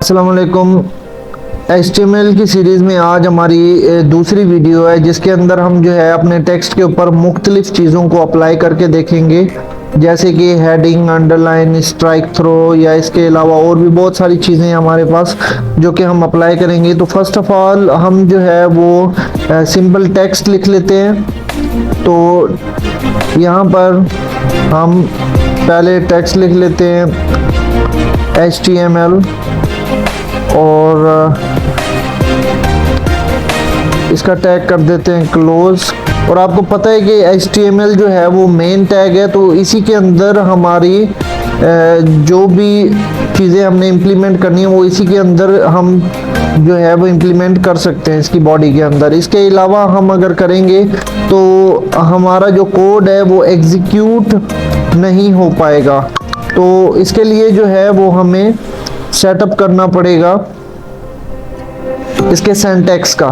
अस्सलाम वालेकुम। HTML की सीरीज़ में आज हमारी दूसरी वीडियो है जिसके अंदर हम जो है अपने टेक्स्ट के ऊपर मुख्तलिफ चीज़ों को अप्लाई करके देखेंगे, जैसे कि हेडिंग, अंडरलाइन, स्ट्राइक थ्रो या इसके अलावा और भी बहुत सारी चीज़ें हमारे पास जो कि हम अप्लाई करेंगे। तो फर्स्ट ऑफ ऑल हम जो है वो सिंपल टेक्स्ट लिख लेते हैं। तो यहाँ पर हम पहले टेक्स्ट लिख लेते हैं HTML और इसका टैग कर देते हैं क्लोज। और आपको पता है कि HTML जो है वो मेन टैग है, तो इसी के अंदर हमारी जो भी चीज़ें हमने इम्प्लीमेंट करनी है वो इसी के अंदर हम जो है वो इम्प्लीमेंट कर सकते हैं इसकी बॉडी के अंदर। इसके अलावा हम अगर करेंगे तो हमारा जो कोड है वो एग्जीक्यूट नहीं हो पाएगा। तो इसके लिए जो है वो हमें सेटअप करना पड़ेगा इसके सिंटैक्स का।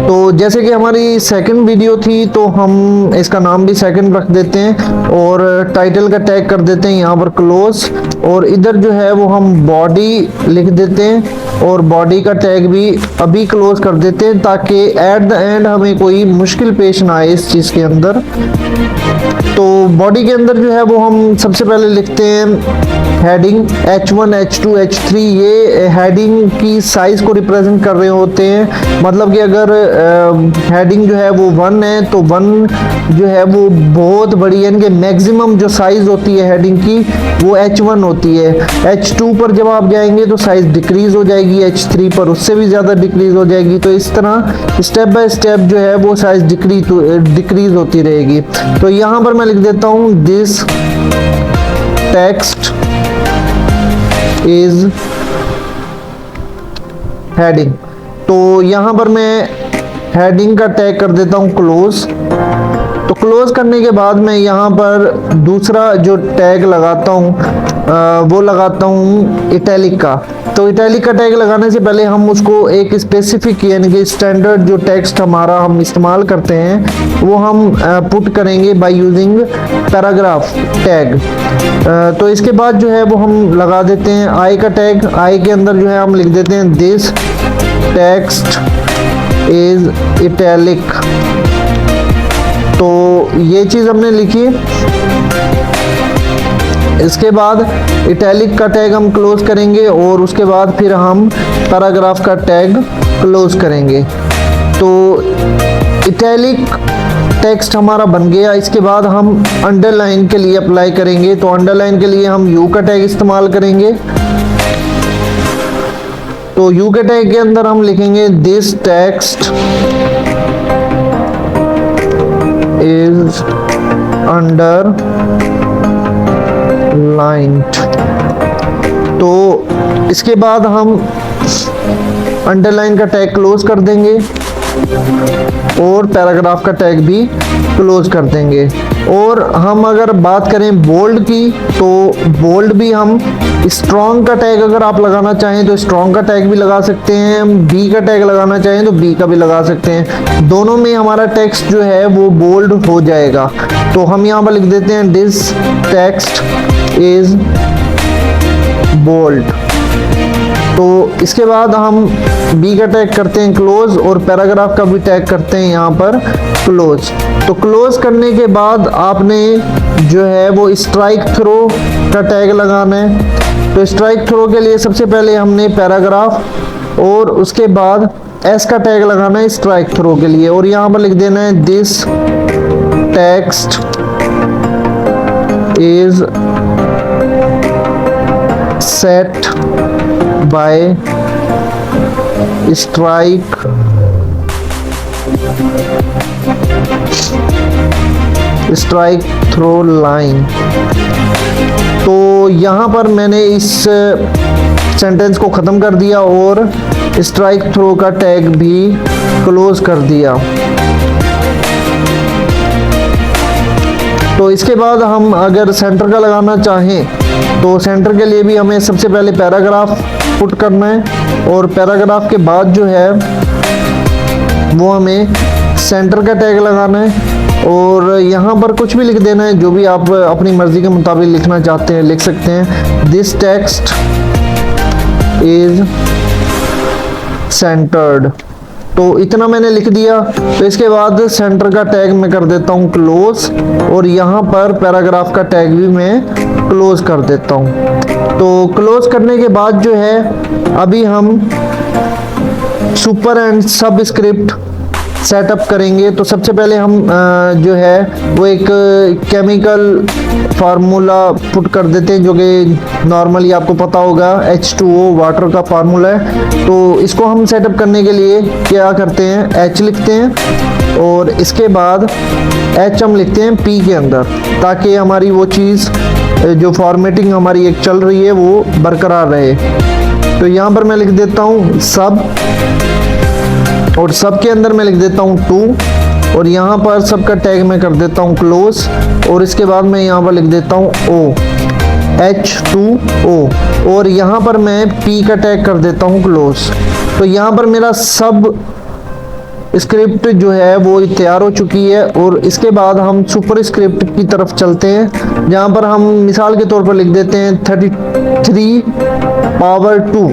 तो जैसे कि हमारी सेकंड वीडियो थी तो हम इसका नाम भी सेकंड रख देते हैं और टाइटल का टैग कर देते हैं यहाँ पर क्लोज, और इधर जो है वो हम बॉडी लिख देते हैं और बॉडी का टैग भी अभी क्लोज कर देते हैं ताकि एट द एंड हमें कोई मुश्किल पेश ना आए इस चीज़ के अंदर। तो बॉडी के अंदर जो है वो हम सबसे पहले लिखते हैं हेडिंग H1, H2, H3। ये हेडिंग की साइज को रिप्रेजेंट कर रहे होते हैं, मतलब कि अगर हेडिंग जो है वो 1 है तो 1 जो है वो बहुत बड़ी, यानी कि मैक्सिमम जो साइज होती है हेडिंग की वो H1 होती है। H2 पर जब आप जाएंगे तो साइज डिक्रीज हो जाएगी, H3 पर उससे भी ज़्यादा डिक्रीज हो जाएगी। तो इस तरह स्टेप बाय स्टेप जो है वो साइज डिक्रीज होती रहेगी। तो यहाँ पर मैं लिख देता हूँ दिस टेक्स्ट इज हेडिंग। तो यहाँ पर मैं हेडिंग का टैग कर देता हूँ क्लोज। तो क्लोज करने के बाद मैं यहाँ पर दूसरा जो टैग लगाता हूँ वो लगाता हूँ इटैलिक का। तो इटैलिक का टैग लगाने से पहले हम उसको एक स्पेसिफिक यानी कि स्टैंडर्ड जो टेक्स्ट हमारा हम इस्तेमाल करते हैं वो हम पुट करेंगे बाय यूजिंग पैराग्राफ टैग। तो इसके बाद जो है वो हम लगा देते हैं आई का टैग। आई के अंदर जो है हम लिख देते हैं दिस टेक्स्ट इज इटैलिक। तो ये चीज़ हमने लिखी। इसके बाद इटैलिक का टैग हम क्लोज करेंगे और उसके बाद फिर हम पैराग्राफ का टैग क्लोज करेंगे। तो इटैलिक टेक्स्ट हमारा बन गया। इसके बाद हम अंडरलाइन के लिए अप्लाई करेंगे। तो अंडरलाइन के लिए हम यू का टैग इस्तेमाल करेंगे। तो यू के टैग के अंदर हम लिखेंगे दिस टेक्स्ट इज अंडरलाइन्ड। तो इसके बाद हम अंडरलाइन का टैग क्लोज कर देंगे और पैराग्राफ का टैग भी क्लोज कर देंगे। और हम अगर बात करें बोल्ड की तो बोल्ड भी हम स्ट्रॉन्ग का टैग अगर आप लगाना चाहें तो स्ट्रॉन्ग का टैग भी लगा सकते हैं, बी का टैग लगाना चाहें तो बी का भी लगा सकते हैं। दोनों में हमारा टेक्स्ट जो है वो बोल्ड हो जाएगा। तो हम यहाँ पर लिख देते हैं दिस टेक्स्ट इज बोल्ड। तो इसके बाद हम बी का टैग करते हैं क्लोज और पैराग्राफ का भी टैग करते हैं यहाँ पर क्लोज। तो क्लोज करने के बाद आपने जो है वो स्ट्राइक थ्रो का टैग लगाना है। तो स्ट्राइक थ्रो के लिए सबसे पहले हमने पैराग्राफ और उसके बाद एस का टैग लगाना है स्ट्राइक थ्रो के लिए, और यहाँ पर लिख देना है this text is set by strike through line. तो यहाँ पर मैंने इस सेंटेंस को ख़त्म कर दिया और स्ट्राइक थ्रो का टैग भी क्लोज कर दिया। तो इसके बाद हम अगर सेंटर का लगाना चाहें तो सेंटर के लिए भी हमें सबसे पहले पैराग्राफ पुट करना है और पैराग्राफ के बाद जो है वो हमें सेंटर का टैग लगाना है और यहाँ पर कुछ भी लिख देना है, जो भी आप अपनी मर्ज़ी के मुताबिक लिखना चाहते हैं लिख सकते हैं। This text is centred. तो इतना मैंने लिख दिया। तो इसके बाद सेंटर का टैग मैं कर देता हूँ क्लोज, और यहाँ पर पैराग्राफ का टैग भी मैं क्लोज कर देता हूँ। तो क्लोज करने के बाद जो है अभी हम सुपर एंड सब स्क्रिप्ट सेटअप करेंगे। तो सबसे पहले हम जो है वो एक केमिकल फार्मूला पुट कर देते हैं, जो कि नॉर्मली आपको पता होगा H2O वाटर का फार्मूला है। तो इसको हम सेटअप करने के लिए क्या करते हैं, H लिखते हैं और इसके बाद H हम लिखते हैं P के अंदर, ताकि हमारी वो चीज़ जो फॉर्मेटिंग हमारी एक चल रही है वो बरकरार रहे। तो यहाँ पर मैं लिख देता हूँ सब, और सब के अंदर मैं लिख देता हूँ 2, और यहाँ पर सब का टैग मैं कर देता हूँ क्लोज, और इसके बाद मैं यहाँ पर लिख देता हूँ O, H2O, और यहाँ पर मैं P का टैग कर देता हूँ क्लोज। तो यहाँ पर मेरा सब स्क्रिप्ट जो है वो तैयार हो चुकी है। और इसके बाद हम सुपर स्क्रिप्ट की तरफ चलते हैं, जहाँ पर हम मिसाल के तौर पर लिख देते हैं 33 पावर 2।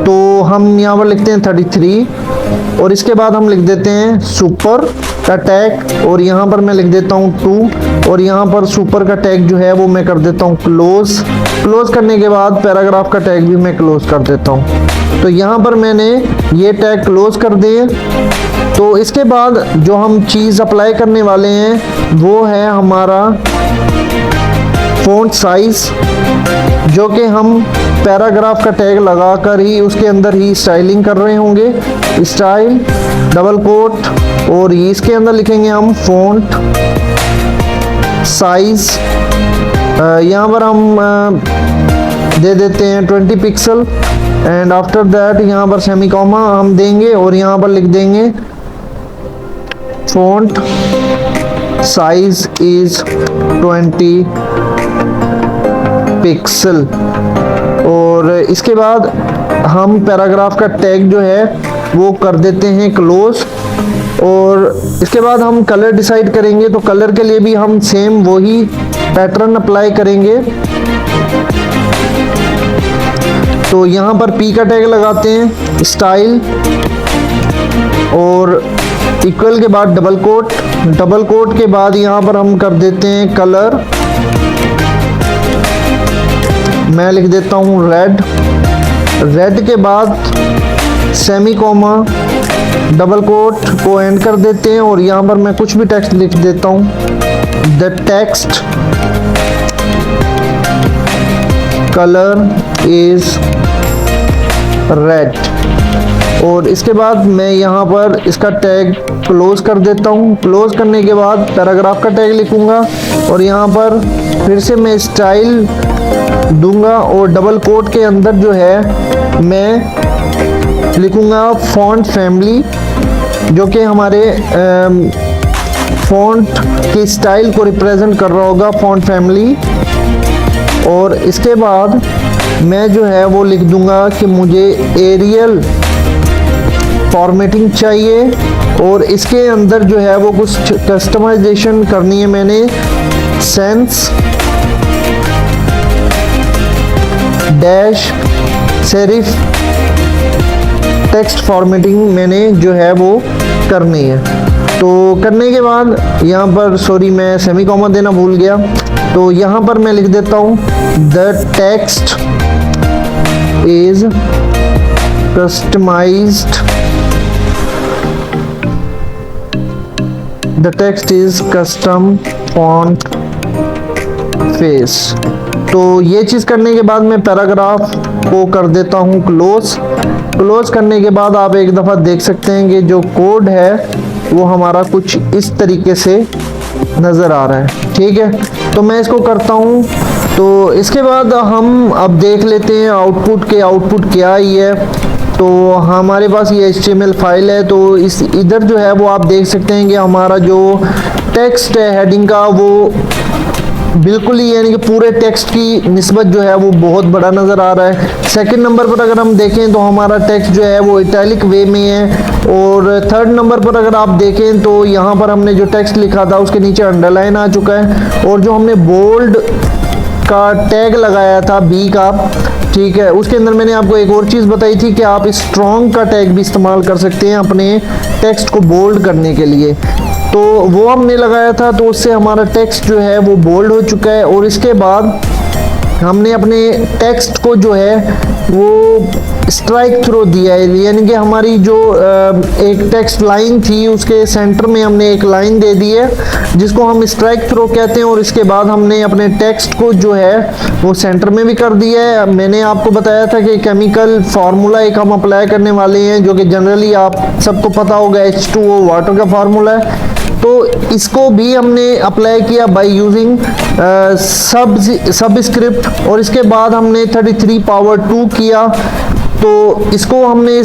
तो हम यहाँ पर लिखते हैं 33, और इसके बाद हम लिख देते हैं सुपर का टैग, और यहाँ पर मैं लिख देता हूँ 2, और यहाँ पर सुपर का टैग जो है वो मैं कर देता हूँ क्लोज। क्लोज करने के बाद पैराग्राफ का टैग भी मैं क्लोज कर देता हूँ। तो यहाँ पर मैंने ये टैग क्लोज कर दिए। तो इसके बाद जो हम चीज़ अप्लाई करने वाले हैं वो है हमारा फ़ॉन्ट साइज, जो कि हम पैराग्राफ का टैग लगाकर ही उसके अंदर ही स्टाइलिंग कर रहे होंगे। स्टाइल डबल कोट, और इसके अंदर लिखेंगे हम फ़ॉन्ट साइज। यहाँ पर हम दे देते हैं 20 पिक्सल, एंड आफ्टर दैट यहाँ पर सेमी कॉमा हम देंगे, और यहाँ पर लिख देंगे फ़ॉन्ट साइज इज 20 पिक्सल। और इसके बाद हम पैराग्राफ का टैग जो है वो कर देते हैं क्लोज। और इसके बाद हम कलर डिसाइड करेंगे। तो कलर के लिए भी हम सेम वही पैटर्न अप्लाई करेंगे। तो यहाँ पर P का टैग लगाते हैं स्टाइल, और इक्वल के बाद डबल कोट, डबल कोट के बाद यहाँ पर हम कर देते हैं कलर, मैं लिख देता हूँ रेड। रेड के बाद सेमी कॉमा डबल कोट को एंड कर देते हैं, और यहाँ पर मैं कुछ भी टेक्स्ट लिख देता हूँ, the text colour is red. और इसके बाद मैं यहाँ पर इसका टैग क्लोज कर देता हूँ। क्लोज करने के बाद पैराग्राफ का टैग लिखूँगा, और यहाँ पर फिर से मैं स्टाइल दूंगा, और डबल कोट के अंदर जो है मैं लिखूँगा फ़ॉन्ट फैमिली, जो कि हमारे फ़ॉन्ट के स्टाइल को रिप्रेजेंट कर रहा होगा, फ़ॉन्ट फैमिली। और इसके बाद मैं जो है वो लिख दूंगा कि मुझे एरियल फॉर्मेटिंग चाहिए, और इसके अंदर जो है वो कुछ कस्टमाइजेशन करनी है मैंने। Sense dash serif text formatting मैंने जो है वो करनी है। तो करने के बाद यहाँ पर सॉरी मैं सेमी कॉमा देना भूल गया। तो यहाँ पर मैं लिख देता हूँ the text is customized, the text is custom font face. तो ये चीज़ करने के बाद मैं पैराग्राफ को कर देता हूँ क्लोज। क्लोज करने के बाद आप एक दफ़ा देख सकते हैं कि जो कोड है वो हमारा कुछ इस तरीके से नज़र आ रहा है। ठीक है, तो मैं इसको करता हूँ। तो इसके बाद हम अब देख लेते हैं आउटपुट के आउटपुट क्या ही है। तो हमारे पास ये HTML फाइल है। तो इस इधर जो है वो आप देख सकते हैं कि हमारा जो टेक्स्ट है हेडिंग का वो बिल्कुल ही यानी कि पूरे टेक्स्ट की निस्बत जो है वो बहुत बड़ा नज़र आ रहा है। सेकंड नंबर पर अगर हम देखें तो हमारा टेक्स्ट जो है वो इटैलिक वे में है, और थर्ड नंबर पर अगर आप देखें तो यहाँ पर हमने जो टेक्स्ट लिखा था उसके नीचे अंडरलाइन आ चुका है, और जो हमने बोल्ड का टैग लगाया था B का, ठीक है, उसके अंदर मैंने आपको एक और चीज़ बताई थी कि आप स्ट्रॉन्ग का टैग भी इस्तेमाल कर सकते हैं अपने टेक्स्ट को बोल्ड करने के लिए। तो वो हमने लगाया था, तो उससे हमारा टेक्स्ट जो है वो बोल्ड हो चुका है। और इसके बाद हमने अपने टेक्स्ट को जो है वो स्ट्राइक थ्रो दिया है, यानी कि हमारी जो एक टेक्स्ट लाइन थी उसके सेंटर में हमने एक लाइन दे दी है जिसको हम स्ट्राइक थ्रो कहते हैं। और इसके बाद हमने अपने टेक्स्ट को जो है वो सेंटर में भी कर दिया है। मैंने आपको बताया था कि केमिकल फार्मूला एक हम अप्लाई करने वाले हैं जो कि जनरली आप सबको पता होगा, H2O वाटर का फार्मूला है। तो इसको भी हमने अप्लाई किया बाय यूजिंग सब स्क्रिप्ट। और इसके बाद हमने 33 पावर 2 किया, तो इसको हमने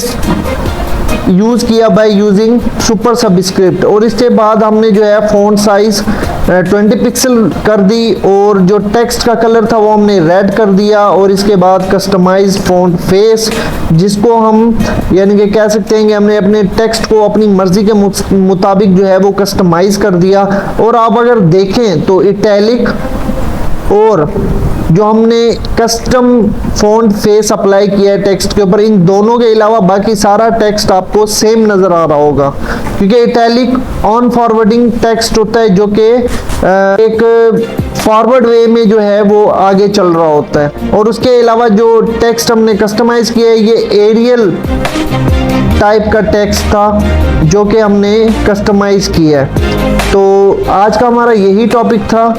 यूज़ किया बाय यूजिंग सुपर सबस्क्रिप्ट। और इसके बाद हमने जो है फ़ॉन्ट साइज़ 20 पिक्सल कर दी, और जो टेक्स्ट का कलर था वो हमने रेड कर दिया। और इसके बाद कस्टमाइज फ़ॉन्ट फेस, जिसको हम यानी कि कह सकते हैं कि हमने अपने टेक्स्ट को अपनी मर्ज़ी के मुताबिक जो है वो कस्टमाइज़ कर दिया। और आप अगर देखें तो इटैलिक और जो हमने कस्टम फ़ॉन्ट फेस अप्लाई किया है टेक्स्ट के ऊपर, इन दोनों के अलावा बाकी सारा टेक्स्ट आपको सेम नज़र आ रहा होगा, क्योंकि इटैलिक ऑन फॉरवर्डिंग टेक्स्ट होता है जो कि एक फॉरवर्ड वे में जो है वो आगे चल रहा होता है। और उसके अलावा जो टेक्स्ट हमने कस्टमाइज किया है ये एरियल टाइप का टेक्स्ट था जो कि हमने कस्टमाइज किया है। तो आज का हमारा यही टॉपिक था।